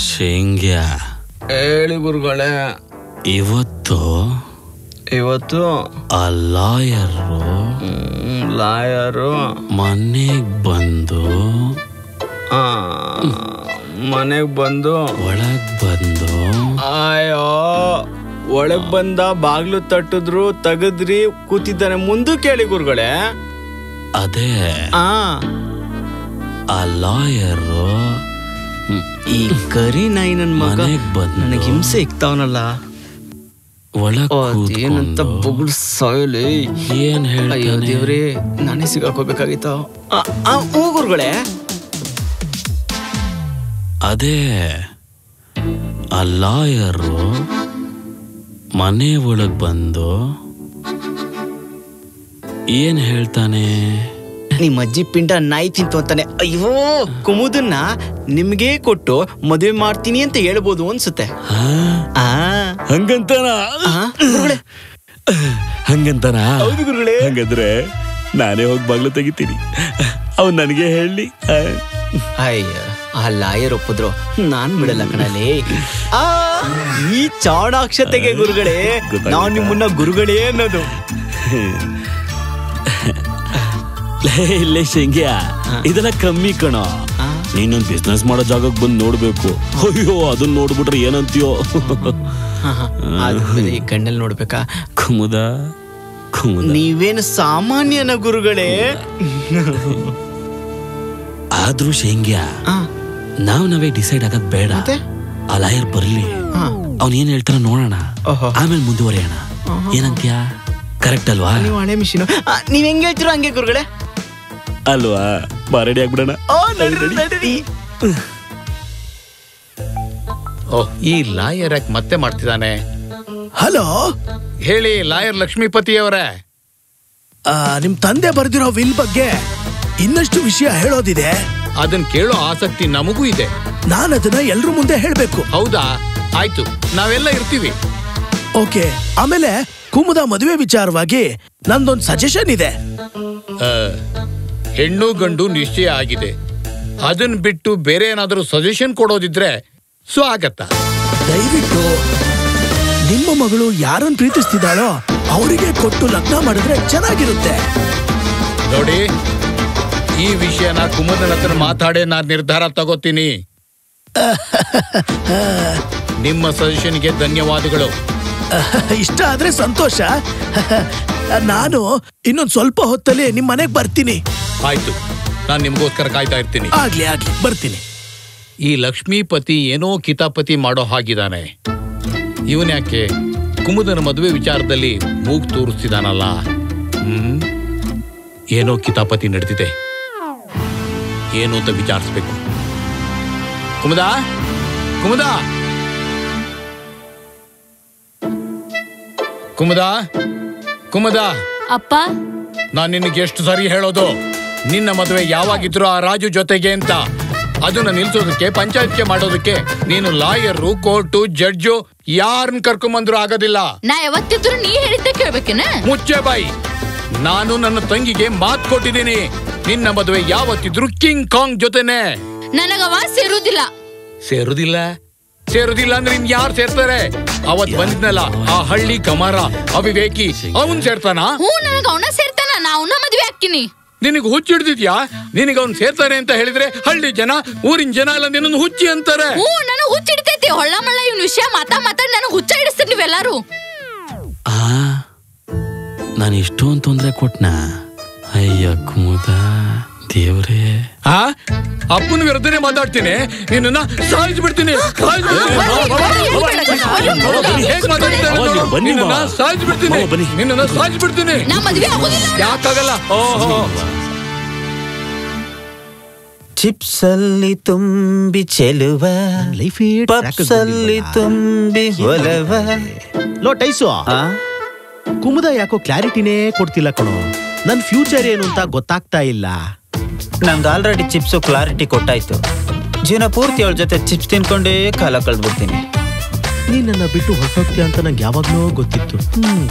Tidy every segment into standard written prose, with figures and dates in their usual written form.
ಶೇಂಗ್ಯ ಹೇಳಿ ಗುರುಗಳೇ. ಇವತ್ತು ಆ ಲಾಯರು ಮನೆಗ್ ಬಂದು ಒಳಗ್ ಬಂದು ಅಯ್ಯೋ ಒಳಗ್ ಬಂದ ಬಾಗ್ಲು ತಟ್ಟಿದ್ರು ತೆಗದ್ರಿ ಕೂತಿದ್ದಾನೆ. ಮುಂದೆ ಕೇಳಿ ಗುರುಗಳೇ. ಅದೇ ಆ ಲಾಯರು ಈ ಕರಿ ನಾಯಿ ನನ್ ಮನೆಗ್ ಬಂದು ನನಗೆ ಹಿಂಸೆ ಇಕ್ತಾವನಲ್ಲ, ಏನಂತ ಬೊಗಳು ಸಾಯಲಿ. ಏನ್ ಅಯ್ಯೋ ದೇವ್ರಿ, ನಾನೇ ಸಿಗಾಕೋಬೇಕಾಗಿತ್ತ. ಗುರುಗಳೇ, ಅದೇ ಆ ಲಾಯರು ಮನೆ ಒಳಗ್ ಬಂದು ಏನ್ ಹೇಳ್ತಾನೆ? ನಿಮ್ಮ ಅಜ್ಜಿ ಪಿಂಡ ನಾಯಿ ತಿಂತು ಅಂತಾನೆ. ಅಯ್ಯೋ, ಕುಮುದನ್ನ ನಿಮ್ಗೆ ಕೊಟ್ಟು ಮದುವೆ ಮಾಡ್ತೀನಿ ಅಂತ ಹೇಳ್ಬೋದು ಅನ್ಸುತ್ತೆ. ಹಂಗಂತಾನ? ಹೌದು ಗುರುಗಳೇ. ಹಂಗಂದ್ರೆ ನಾನೇ ಹೋಗಿ ಬಾಗ್ಲು ತೆಗಿತೀನಿ, ಅವ್ನು ನನಗೆ ಹೇಳಿ. ಅಯ್ಯ, ಆ ಲಾಯರ್ ಒಪ್ಪಿದ್ರು ನಾನ್ ಬಿಡಲ್ಲ ಕಣಲೆ. ಈ ಚಾಣಾಕ್ಷತೆಗೆ ಗುರುಗಳೇ ನಾವ್ ನಿಮ್ಮನ್ನ ಗುರುಗಳೇ ಅನ್ನೋದು. ಇಲ್ಲೇ ಶೇಂಗ್ಯ, ಇದೆಲ್ಲ ಕಮ್ಮಿ ಕಣೋ. ನೀನೊಂದ್ ಬಿಸ್ನೆಸ್ ಮಾಡೋ ಜಾಗಕ್ಕೆ ಬಂದು ನೋಡ್ಬೇಕು. ಅಯ್ಯೋ, ಅದನ್ನ ನೋಡ್ಬಿಟ್ರೆ ಏನಂತೀಯೋ. ಕಣ್ಣಲ್ಲಿ ನೋಡ್ಬೇಕಾ? ಕುಮುದ ನೀವೇನು ಸಾಮಾನ್ಯನ ಗುರುಗಳೇ. ಆದ್ರೂ ಶೇಂಗ್ಯ, ನಾವೇ ಡಿಸೈಡ್ ಆಗೋದ್ ಬೇಡ. ಆ ಲಾಯರ್ ಬರ್ಲಿ, ಅವ್ನ ಏನ್ ಹೇಳ್ತಾರ ನೋಡೋಣ, ಆಮೇಲೆ ಮುಂದುವರಿಯೋಣ. ಏನಂತ್ಯಾ? ಕರೆಕ್ಟ್ ಅಲ್ವಾ? ನೀವು ಹಣೆ ಮಿಷಿನ್, ನೀವ್ ಹೆಂಗ್ ಹೇಳ್ತಿರೋ ಹಂಗೆ ಗುರುಗಳೇ. ಅಲ್ವಾ? ಬಾ, ರೆಡಿ ಆಗ್ಬಿಡೋಣ. ಈ ಲಾಯರ್ ಯಾಕೆ ಮತ್ತೆ ಮಾಡ್ತಿದ್ದಾನೆ? ಹಲೋ, ಹೇಳಿ ಲಾಯರ್ ಲಕ್ಷ್ಮೀಪತಿ ಅವರೇ. ನಿಮ್ ತಂದೆ ಬರ್ದಿರೋ ವಿಲ್ ಬಗ್ಗೆ ಇನ್ನಷ್ಟು ವಿಷಯ ಹೇಳೋದಿದೆ. ಅದನ್ನ ಕೇಳೋ ಆಸಕ್ತಿ ನಮಗೂ ಇದೆ. ನಾನು ಅದನ್ನ ಎಲ್ರ ಮುಂದೆ ಹೇಳ್ಬೇಕು. ಹೌದಾ? ಆಯ್ತು, ನಾವೆಲ್ಲ ಇರ್ತೀವಿ. ಓಕೆ. ಆಮೇಲೆ ಕುಮುದ ಮದುವೆ ವಿಚಾರವಾಗಿ ನಂದೊಂದು ಸಜೆಷನ್ ಇದೆ. ಹೆಣ್ಣು ಗಂಡು ನಿಶ್ಚಯ ಆಗಿದೆ. ಅದನ್ನ ಬಿಟ್ಟು ಬೇರೆ ಏನಾದರೂ ಸಜೆಷನ್ ಕೊಡೋದಿದ್ರೆ ಸ್ವಾಗತ. ದಯವಿಟ್ಟು ನಿಮ್ಮ ಮಗಳು ಯಾರನ್ನು ಪ್ರೀತಿಸ್ತಿದ್ದಾಳೋ ಅವರಿಗೆ ಕೊಟ್ಟು ಲಗ್ನ ಮಾಡಿದ್ರೆ ಚೆನ್ನಾಗಿರುತ್ತೆ. ನೋಡಿ, ಈ ವಿಷಯನ ಕುಮುದನ ಹತ್ರ ಮಾತಾಡಿ ನಾನು ನಿರ್ಧಾರ ತಗೋತೀನಿ. ನಿಮ್ಮ ಸಜೆಷನ್ಗೆ ಧನ್ಯವಾದಗಳು. ಇಷ್ಟ ಆದ್ರೆ ಸಂತೋಷ. ನಾನು ಇನ್ನೊಂದು ಸ್ವಲ್ಪ ಹೊತ್ತಲ್ಲಿ ನಿಮ್ ಮನೆಗೆ ಬರ್ತೀನಿ. ಆಯ್ತು, ನಾನು ನಿಮ್ಗೋಸ್ಕರ ಕಾಯ್ತಾ ಇರ್ತೀನಿ. ಆಗ್ಲಿ ಆಗ್ಲಿ, ಬರ್ತೀನಿ. ಈ ಲಕ್ಷ್ಮೀಪತಿ ಏನೋ ಕಿತಾಪತಿ ಮಾಡೋ ಹಾಗಿದ್ದಾನೆ. ಇವನ್ಯಾಕೆ ಕುಮುದನ ಮದುವೆ ವಿಚಾರದಲ್ಲಿ ಮೂಗು ತೋರಿಸ್ತಿದಾನಲ್ಲ? ಏನೋ ಕಿತಾಪತಿ ನಡೆದಿದೆ. ಏನು ಅಂತ ವಿಚಾರಿಸ್ಬೇಕು. ಕುಮುದ, ಕುಮುದ, ಕುಮುದ, ಕುಮುದ. ಅಪ್ಪ, ನಾನ್ ನಿನಗೆ ಎಷ್ಟು ಸರಿ ಹೇಳೋದು, ನಿನ್ನ ಮದುವೆ ಯಾವಾಗಿದ್ರು ಆ ರಾಜು ಜೊತೆಗೆ ಅಂತ. ಅದನ್ನ ನಿಲ್ಸೋದಕ್ಕೆ, ಪಂಚಾಯತ್ಗೆ ಮಾಡೋದಕ್ಕೆ ನೀನು ಲಾಯರು, ಕೋರ್ಟು, ಜಡ್ಜು ಯಾರನ್ನ ಕರ್ಕೊಂಬಂದ್ರು ಆಗೋದಿಲ್ಲ. ನಾ ಯಾವತ್ತಿದ್ರು ನೀ ಹೇಳಿದ್ದೆ ಕೇಳ್ಬೇಕೇನ? ಮುಚ್ಚೆ ಬಾಯಿ. ನಾನು ನನ್ನ ತಂಗಿಗೆ ಮಾತು ಕೊಟ್ಟಿದ್ದೀನಿ, ನಿನ್ನ ಮದುವೆ ಯಾವತ್ತಿದ್ರು ಕಿಂಗ್ ಕಾಂಗ್ ಜೊತೆನೆ. ನನಗವ ಸೇರುದಿಲ್ಲ. ಸೇರುದಿಲ್ಲ? ಸೇರುದಿಲ್ಲ ಅಂದ್ರೆ ಇನ್ ಯಾರು ಸೇರ್ತಾರೆ? ಅವತ್ ಬಂದ್ನಲ್ಲ ಆ ಹಳ್ಳಿ ಕಮಾರ ಅವಿವೇಕಿ, ಅವನ್ ಸೇರ್ತಾನ? ನನಗ ಅವನ ಸೇರ್ತಾನ, ನಾ ಅವನ ಮದ್ವೆ ಹಾಕಿನಿ. ನಿನಗೆ ಹುಚ್ಚು ಹಿಡ್ದಿದ್ಯಾ? ನಿನಗೆ ಅವ್ನು ಸೇರ್ತಾನೆ ಅಂತ ಹೇಳಿದ್ರೆ ಹಳ್ಳಿ ಜನ, ಊರಿನ ಜನ ಎಲ್ಲ ನಿನ್ನ ಹುಚ್ಚಿ ಅಂತಾರೆ. ನನಗೆ ಹುಚ್ಚ ಹಿಡಿತೈತಿ. ಹೊಳ್ಳ ಮಳ್ಳ ಇವನ್ ವಿಷಯ ಮಾತಾಡಿ ನನಗೆ ಹುಚ್ಚ ಹಿಡಿಸ್ತೀರಿ ನೀವೆಲ್ಲಾರು. ನಾನು ಇಷ್ಟೊಂದು ತೊಂದ್ರೆ ಕೊಟ್ನಾ? ಅಯ್ಯ ಕುಮುದ ದೇವ್ರೇ. ಅಪ್ಪನ ವಿರುದ್ಧನೇ ಮಾತಾಡ್ತೀನಿ, ನಿನ್ನ ಸಾಯಿಸ್ಬಿಡ್ತೀನಿ. ನಿನ್ನ ಸಾಯಿಸ್ಬಿಡ್ತೀನಿ. ಯಾಕಾಗಲ್ಲ? ಚಿಪ್ಸಲ್ಲಿ ತುಂಬಿ ಚೆಲುವ, ಪಪ್ಸಲ್ಲಿ ತುಂಬಿ ಒಲವ. ಲೋಟೈಸು, ಕುಮುದ ಯಾಕೋ ಕ್ಲಾರಿಟಿನೇ ಕೊಡ್ತಿಲ್ಲ ಕಣೋ. ನನ್ ಫ್ಯೂಚರ್ ಏನು ಅಂತ ಗೊತ್ತಾಗ್ತಾ ಇಲ್ಲ. ನಂಗೆ ಆಲ್ರೆಡಿ ಚಿಪ್ಸು ಕ್ಲಾರಿಟಿ ಕೊಟ್ಟಾಯ್ತು. ಜೀವನ ಪೂರ್ತಿ ಅವಳ ಜೊತೆ ಚಿಪ್ಸ್ ತಿನ್ಕೊಂಡೇ ಕಾಲ ಕಳೆದ್ಬಿಡ್ತೀನಿ. ನೀನ್ ನನ್ನ ಬಿಟ್ಟು ಹೊರಟೋಗ್ತೀಯ ಅಂತ ನಂಗೆ ಯಾವಾಗ್ಲೂ ಗೊತ್ತಿತ್ತು.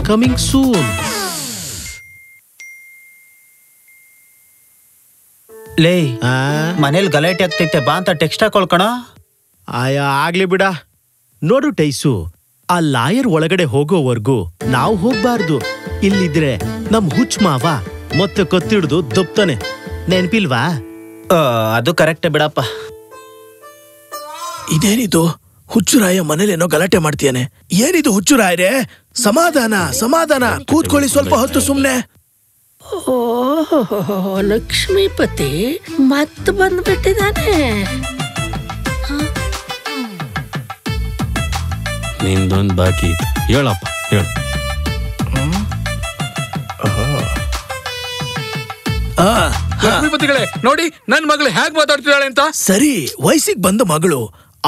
Coming soon. ಲೇ ಮನೇಲಿ ಗಲಾಟೆ ಆಗ್ತೈತೆ ಬಾ ಅಂತ ಟೆಕ್ಸ್ಟ್ ಹಾಕೊಳ್ಕಣ. ಆಯಾ ಆಗ್ಲಿ ಬಿಡ. ನೋಡು ಟೈಸು, ಆ ಲಾಯರ್ ಒಳಗಡೆ ಹೋಗೋವರ್ಗೂ ನಾವು ಹೋಗ್ಬಾರ್ದು. ಇಲ್ಲಿದ್ರೆ ನಮ್ ಹುಚ್ಚ ಮಾವ ಮತ್ತೆ ಕತ್ತಿಡ್ದು ದಪ್ತಾನೆ, ನೆನ್ಪಿಲ್ವಾ? ಅದು ಕರೆಕ್ಟೇ ಬಿಡಪ್ಪ. ಇದೇನಿದು? ಹುಚ್ಚುರಾಯ ಮನೇಲೇನೋ ಗಲಾಟೆ ಮಾಡ್ತೀಯಾನೆ. ಏನಿದು ಹುಚ್ಚುರಾಯರೇ? ಸಮಾಧಾನ ಸಮಾಧಾನ, ಕೂತ್ಕೊಳ್ಳಿ ಸ್ವಲ್ಪ ಹೊತ್ತು ಸುಮ್ನೆ. ಓಹೋ, ಲಕ್ಷ್ಮೀಪತಿ ಮತ್ತೆ ಬಂದ್ಬಿಟ್ಟಿದ್ದಾನೆ. ನಿಂದೊಂದು ಬಾಕಿ ಇತ್ತು, ಹೇಳಪ್ಪ ಹೇಳು. ಲಕ್ಷ್ಮೀಪತಿಗಳೇ ನೋಡಿ ನನ್ ಮಗಳು ಹೇಗ್ ಮಾತಾಡ್ತಿದ್ದಾಳೆ ಅಂತ. ಸರಿ, ವಯಸ್ಸಿಗೆ ಬಂದ ಮಗಳು,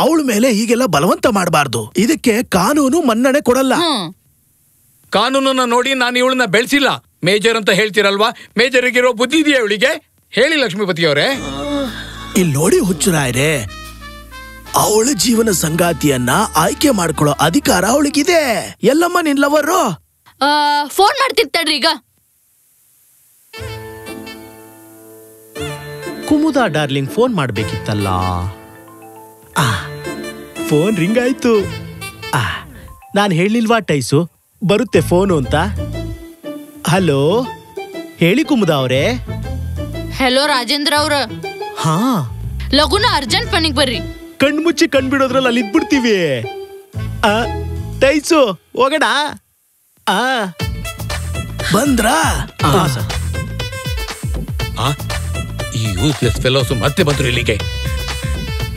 ಅವಳ ಮೇಲೆ ಹೀಗೆಲ್ಲ ಬಲವಂತ ಮಾಡಬಾರ್ದು. ಇದಕ್ಕೆ ಕಾನೂನು ಮನ್ನಣೆ ಕೊಡಲ್ಲ. ಕಾನೂನನ್ನ ನೋಡಿ ನಾನು ಇವಳನ್ನ ಬೆಳೆಸಿಲ್ಲ. ಮೇಜರ್ ಅಂತ ಹೇಳ್ತೀರಲ್ವಾ, ಮೇಜರಿಗಿರೋ ಬುದ್ಧಿ ಇದೆಯಾ ಇವಳಿಗೆ? ಹೇಳಿ ಲಕ್ಷ್ಮೀಪತಿ ಅವರೇ. ಇಲ್ಲಿ ನೋಡಿ ಹುಚ್ಚುರಾಯರೇ, ಅವಳ ಜೀವನ ಸಂಗಾತಿಯನ್ನ ಆಯ್ಕೆ ಮಾಡ್ಕೊಳ್ಳೋ ಅಧಿಕಾರ ಅವಳಿಗಿದೆ. ಎಲ್ಲಮ್ಮ ನಿನ್ ಲವರು? ಫೋನ್ ಮಾಡ್ತೀನಿ ತಡ್ರಿ ಈಗ. Kumuda darling phone ಮಾಡ್ಬೇಕಿತ್ತಲ್ಲ. Phone ring ಆಯ್ತು. ನಾನು ಹೇಳಿಲ್ವಾ ಟೈಸು ಬರುತ್ತೆ ಫೋನು ಅಂತ? ಹಲೋ, ಹೇಳಿ ಕುಮುದ ಅವರೇ. ಹೆಲೋ ರಾಜೇಂದ್ರ ಅವ್ರ, ಹಾ ಲಗುನ ಅರ್ಜೆಂಟ್ ಮನೆಗ್ ಬರ್ರಿ. ಕಣ್ಮುಚ್ಚಿ ಕಣ್ಬಿಡೋದ್ರಲ್ಲಿ ಅಲ್ಲಿ ಇದ್ಬಿಡ್ತೀವಿ. ಟೈಸು ಹೋಗಣ. ಬಂದ್ರಾ? ಈ ಯೂಸ್ಲೆಸ್ ಫೆಲೋಸ್ ಮತ್ತೆ ಬಂದ್ರು ಇಲ್ಲಿಗೆ.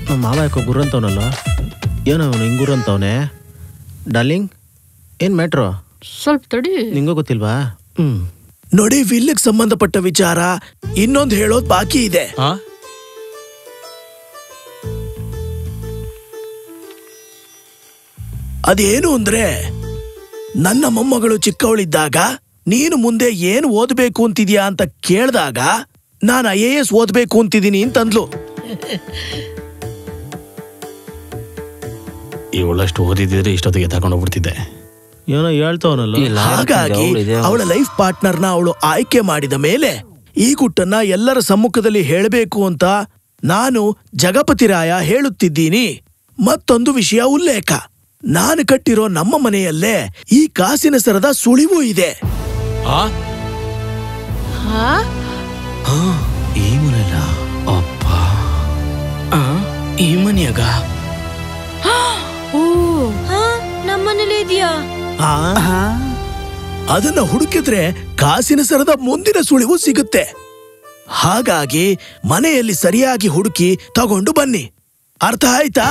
ನಮ್ಮ ಮಾವ ಯಾಕೋ ಗುರ್ರಂತವನಲ್ಲ, ಏನೋ ಅವನು ಹಿಂಗ್ ಗುರ್ರಂತವನೆ. ಡಾರ್ಲಿಂಗ್, ಏನ್ ಮ್ಯಾಟ್ರು? ಸ್ವಲ್ಪ ತಡಿ. ನಿಂಗೂ ಗೊತ್ತಿಲ್ವಾ? ನೋಡಿ, ವಿಲ್ಗೆ ಸಂಬಂಧಪಟ್ಟ ವಿಚಾರ ಇನ್ನೊಂದು ಹೇಳೋದ್ ಬಾಕಿ ಇದೆ. ಅದೇನು ಅಂದ್ರೆ, ನನ್ನ ಮೊಮ್ಮಗಳು ಚಿಕ್ಕವಳಿದ್ದಾಗ ನೀನು ಮುಂದೆ ಏನು ಓದ್ಬೇಕು ಅಂತಿದ್ಯಾ ಅಂತ ಕೇಳಿದಾಗ ನಾನು IAS ಓದ್ಬೇಕು ಅಂತಿದ್ದೀನಿ ಅಂತಂದ್ಲು. ಇವಳಷ್ಟು ಓದಿದ್ರೆ ಇಷ್ಟೊತ್ತಿಗೆ ತಗೊಂಡು ಹೋಗ್ಬಿಡ್ತಿದ್ದೆ. ಏನೋ ಹೇಳ್ತವನಲ್ಲ. ಹಾಗಾಗಿ ಅವಳ ಲೈಫ್ ಪಾರ್ಟ್ನರ್ನ ಅವಳು ಆಯ್ಕೆ ಮಾಡಿದ ಮೇಲೆ ಈ ಗುಟ್ಟನ್ನ ಎಲ್ಲರ ಸಮ್ಮುಖದಲ್ಲಿ ಹೇಳಬೇಕು ಅಂತ ನಾನು ಜಗಪತಿರಾಯ ಹೇಳುತ್ತಿದ್ದೀನಿ. ಮತ್ತೊಂದು ವಿಷಯ ಉಲ್ಲೇಖ, ನಾನು ಕಟ್ಟಿರೋ ನಮ್ಮ ಮನೆಯಲ್ಲೇ ಈ ಕಾಸಿನ ಸರದ ಸುಳಿವು ಇದೆ. ಈ ಮನೆಯಲ್ಲ? ಅಪ್ಪ, ಈ ಮನೆಯಾಗ ನಮ್ಮನೇಲಿ ಇದೆಯಾ? ಅದನ್ನ ಹುಡುಕಿದ್ರೆ ಕಾಸಿನ ಸರದ ಮುಂದಿನ ಸುಳಿವು ಸಿಗುತ್ತೆ. ಹಾಗಾಗಿ ಮನೆಯಲ್ಲಿ ಸರಿಯಾಗಿ ಹುಡುಕಿ ತಗೊಂಡು ಬನ್ನಿ. ಅರ್ಥ ಆಯ್ತಾ?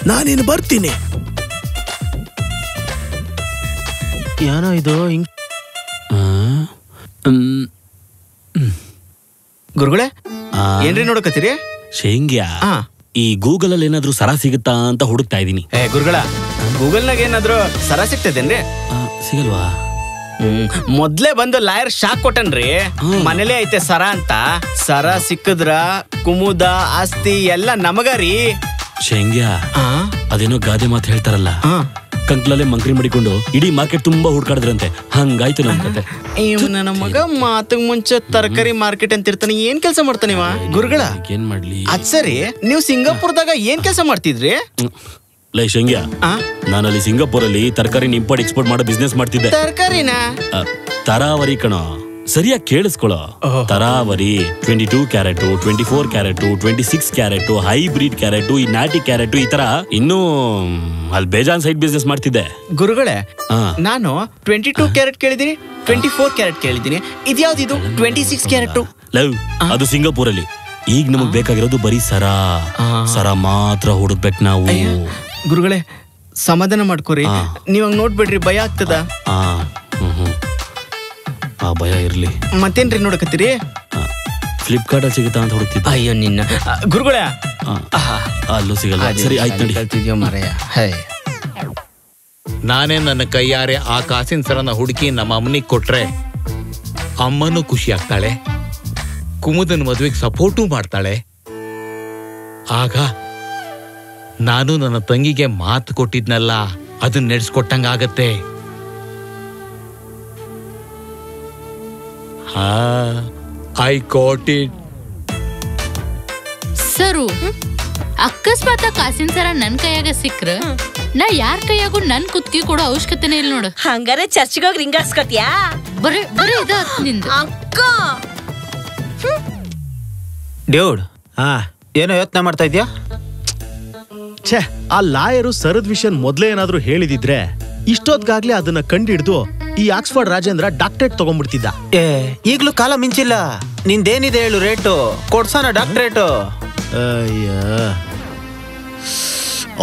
ನಾನೇನು ಬರ್ತೀನಿ. ಏನೋ ಇದು ಹಿಂಗ್ ಗುರುಗಳೇ, ಏನ್ರಿ ನೋಡಕತ್ತೀರಿ? ಶೇಂಗ್ಯಾ, ಈ ಗೂಗಲ್ ಅಲ್ಲಿ ಏನಾದ್ರೂ ಸರ ಸಿಗುತ್ತಾ ಅಂತ ಹುಡುಕ್ತಾ ಇದೀನಿ. ಗುರುಗಳ, ಗೂಗಲ್ನಾಗ ಏನಾದ್ರು ಸರ ಸಿಗ್ತದೇನ್ರಿ? ಸಿಗಲ್ವಾ? ಮೊದ್ಲೇ ಬಂದು ಲಾಯರ್ ಶಾಕ್ ಕೊಟ್ಟನ್ರಿ. ಮನೇಲೇ ಐತೆ ಸರ ಅಂತ. ಸರ ಸಿಕ್ಕದ್ರ ಕುಮುದ ಆಸ್ತಿ ಎಲ್ಲ ನಮಗರಿ. ಶೇಂಗ್ಯಾ, ಅದೇನೋ ಗಾದೆ ಮಾತು ಹೇಳ್ತಾರಲ್ಲ, ಕಂಕ್ಲಲ್ಲೇ ಮಂಕ್ರಿ ಮಾಡಿಕೊಂಡು ಇಡೀ ಮಾರ್ಕೆಟ್ ತುಂಬಾ ಹುಡ್ಕಾಡಿದ್ರಂತೆ. ಹಂಗಾಯ್ತು ನಮ್ ಕತೆ. ನನ್ನ ಮಗ ಮಾತಕ್ ಮುಂಚೆ ತರಕಾರಿ ಮಾರ್ಕೆಟ್ ಅಂತ ಇರ್ತಾನೆ, ಏನ್ ಕೆಲಸ ಮಾಡ್ತಾನೆ ಇವ? ಗುರುಗಳ, ಏನ್ ಮಾಡ್ಲಿ? ಅದ್ ಸರಿ, ನೀವು ಸಿಂಗಾಪುರದಾಗ ಏನ್ ಕೆಲಸ ಮಾಡ್ತಿದ್ರಿ? ಲೈ ಶೇಂಗ್ಯಾ, ನಾನಲ್ಲಿ ಸಿಂಗಾಪುರಲ್ಲಿ ತರಕಾರಿ ಇಂಪೋರ್ಟ್ ಎಕ್ಸ್ಪೋರ್ಟ್ ಮಾಡೋ ಬಿಸ್ನೆಸ್ ಮಾಡ್ತಿದ್ದೆ. ತರಕಾರಿನ? ತರಾವರಿ ಕಣೋ, ಸರಿಯಾಗಿ ಕೇಳಿಸ್ಕೊಳ್ಳೋ. ತರಾವರಿ 22 carrot, 24 carrot, 26 carrot, hybrid carrot, ಈ ನಾಟಿ ಕ್ಯಾರೆಟ್, ಈ ತರ ಇನ್ನೂ ಅಲ್ಲಿ ಬೇಜಾನ್ ಸೈಡ್ ಬಿಸ್ನೆಸ್ ಮಾಡ್ತಿದ್ದೆ. ಗುರುಗಳೇ, ನಾನು 22 ಕ್ಯಾರೆಟ್ ಕೇಳಿದೀನಿ, 24 ಕ್ಯಾರೆಟ್ ಕೇಳಿದೀನಿ. ಇದ್ಯಾವ್ದಿದು 26 ಕ್ಯಾರೆಟ್? ಲವ್, ಅದು ಸಿಂಗಾಪುರಲ್ಲಿ. ಈಗ ನಮಗ್ ಬೇಕಾಗಿರೋದು ಬರೀ ಸರ ಮಾತ್ರ ಹುಡುಕ್ಬೇಕು ನಾವು. ಗುರುಗಳೇ, ಸಮಾಧಾನ ಮಾಡ್ಕೋರಿ. ನೀವ್ ನೋಡ್ಬೇಡ್ರಿ, ಭಯ ಆಗ್ತದ. ಆ ಭಯ ಇರ್ಲಿ. ಮತ್ತೇನ್ರಿ ನೋಡಕತ್ತೀರಿ? ಫ್ಲಿಪ್ಕಾರ್ಟ್ ಅಲ್ಲಿ ಸಿಗುತ್ತಾ ಅಂತ ಹುಡುಕ್ತಿದ್ದೆ. ಅಯ್ಯೋ ನಿನ್ನ ಗುರುಗಳೇ, ಅಲ್ಲೂ ಸಿಗಲ್ಲ. ಸರಿ ಆಯ್ತು ನೋಡಿ. ನಾನೇ ನನ್ನ ಕೈಯಾರೆ ಆ ಕಾಸಿನ ಸರನ ಹುಡುಕಿ ನಮ್ಮ ಅಮ್ಮನಿಗೆ ಕೊಟ್ರೆ ಅಮ್ಮನೂ ಖುಷಿ ಆಗ್ತಾಳೆ, ಕುಮುದನ್ ಮದುವೆಗೆ ಸಪೋರ್ಟು ಮಾಡ್ತಾಳೆ. ಆಗ ನಾನು ನನ್ನ ತಂಗಿಗೆ ಮಾತು ಕೊಟ್ಟಿದ್ನಲ್ಲ, ಅದನ್ನ ನಡೆಸ್ಕೊಟ್ಟಂಗಾಗತ್ತೆ. I quote it. ಸರು ಅಕಸ್ಮಾತ್ ಕಾಸಿನ ಸರ ನನ್ ಕೈಯಾಗ ಸಿಕ್ಕ್ರ ನಾ ಯಾರ ಕೈಯಾಗೂ ನನ್ ಕುತ್ತಿಗೆ ಕೊಡೋ ಅವಶ್ಯಕತೆನೇ ಇಲ್ಲ ನೋಡು. ಹಂಗಾರೆ ಚರ್ಚ್ಗೆ ಹೋಗಿ ರಿಂಗ್ ಹಾಕ್ಸ್ಕೊತ್ಯಾ? ಬರೀ ಇದ ನಿಂದು ಅಕ್ಕ. ಡ್ಯೂಡ್, ಹಾ ಏನೋ ಯೋಚನೆ ಮಾಡ್ತಾ ಇದ್ಯಾ? ಛೇ, ಆ ಲಾಯರು ಸರದ್ ವಿಷನ್ ಮೊದ್ಲೇ ಏನಾದ್ರೂ ಹೇಳಿದಿದ್ರೆ ಇಷ್ಟೊತ್ಗಾಗ್ಲೇ ಅದನ್ನ ಕಂಡಿಡ್ದು ಈ ಆಕ್ಸ್ಫರ್ಡ್ ರಾಜೇಂದ್ರ ಡಾಕ್ಟರೇಟ್ ತಗೊಂಡ್ಬಿಡ್ತಿದ್ದ. ಈಗ್ಲೂ ಕಾಲ ಮಿಂಚಿಲ್ಲ. ನಿಂದೇನಿದೆ ಹೇಳು ರೇಟು, ಕೊಡ್ಸೋಣ ಡಾಕ್ಟರೇಟು. ಅಯ್ಯ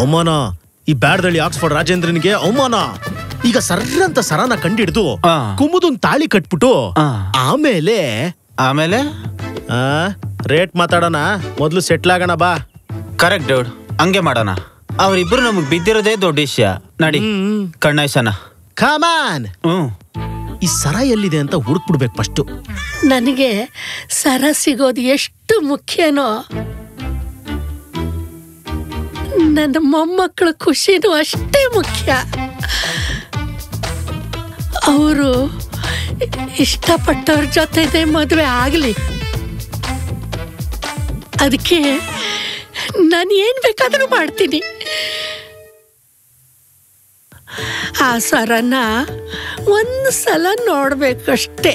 ಅವಮಾನ, ಈ ಬ್ಯಾಡ್ದಳ್ಳಿ ಆಕ್ಸ್ಫರ್ಡ್ ರಾಜೇಂದ್ರನಿಗೆ ಅವಮಾನ. ಈಗ ಸರ್ರಂತ ಸರಾನ ಕಂಡಿಡ್ದು ಕುಮುದನ್ ತಾಳಿ ಕಟ್ಬಿಟ್ಟು ಆಮೇಲೆ ಆಮೇಲೆ ರೇಟ್ ಮಾತಾಡೋಣ, ಮೊದ್ಲು ಸೆಟ್ಲ್ ಆಗೋಣ ಬಾ. ಕರೆಕ್ಟ್ ಡ್ಯೂಡ್, ಹಂಗೆ ಮಾಡೋಣ. ಅವರಿಬ್ರು ನಮಗ್ ಬಿದ್ದಿರೋದೇ ದೊಡ್ಡ ವಿಷಯ. ನಡಿ ಕಣ್ಣಾಯ್ಸನ. ಕಮಾನ್. ಈ ಸರ ಎಲ್ಲಿದೆ ಅಂತ ಹುಡುಕ್ಬಿಡ್ಬೇಕು ಫಸ್ಟು. ನನಗೆ ಸರ ಸಿಗೋದು ಎಷ್ಟು ಮುಖ್ಯನೋ ನನ್ನ ಮೊಮ್ಮಕ್ಕಳ ಖುಷಿನೂ ಅಷ್ಟೇ ಮುಖ್ಯ. ಅವರು ಇಷ್ಟಪಟ್ಟವ್ರ ಜೊತೆ ಮದುವೆ ಆಗಲಿ, ಅದಕ್ಕೆ ನಾನು ಏನ್ ಬೇಕಾದ್ರೂ ಮಾಡ್ತೀನಿ. ಆ ಸರನ ಒಂದು ಸಲ ನೋಡ್ಬೇಕಷ್ಟೇ.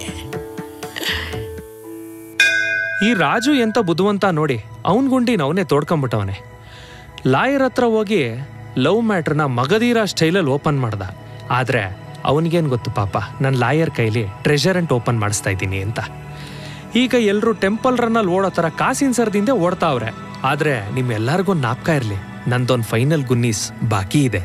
ಈ ರಾಜು ಎಂತ ಬುದ್ಧಿವಂತ ನೋಡಿ, ಅವನ್ ಗುಂಡಿನ ಅವನೇ ತೋಡ್ಕೊಂಡ್ಬಿಟ್ಟವನೆ. ಲಾಯರ್ ಹತ್ರ ಹೋಗಿ ಲವ್ ಮ್ಯಾಟ್ರನ್ನ ಮಗದೀರ ಸ್ಟೈಲಲ್ಲಿ ಓಪನ್ ಮಾಡ್ದ. ಆದ್ರೆ ಅವನಿಗೇನು ಗೊತ್ತು ಪಾಪ, ನನ್ನ ಲಾಯರ್ ಕೈಲಿ ಟ್ರೆಷರೆಂಟ್ ಓಪನ್ ಮಾಡಿಸ್ತಾ ಇದ್ದೀನಿ ಅಂತ. ಈಗ ಎಲ್ಲರೂ ಟೆಂಪಲ್ ರನ್ನಲ್ಲಿ ಓಡೋ ಥರ ಕಾಸಿನ ಸರದಿಂದ ಓಡ್ತಾವ್ರೆ. ಆದ್ರೆ ನಿಮ್ಮೆಲ್ಲರಿಗೂ ನಾಪ್ಕ ಇರಲಿ, ನಂದೊಂದು ಫೈನಲ್ ಗುನ್ನೀಸ್ ಬಾಕಿ ಇದೆ.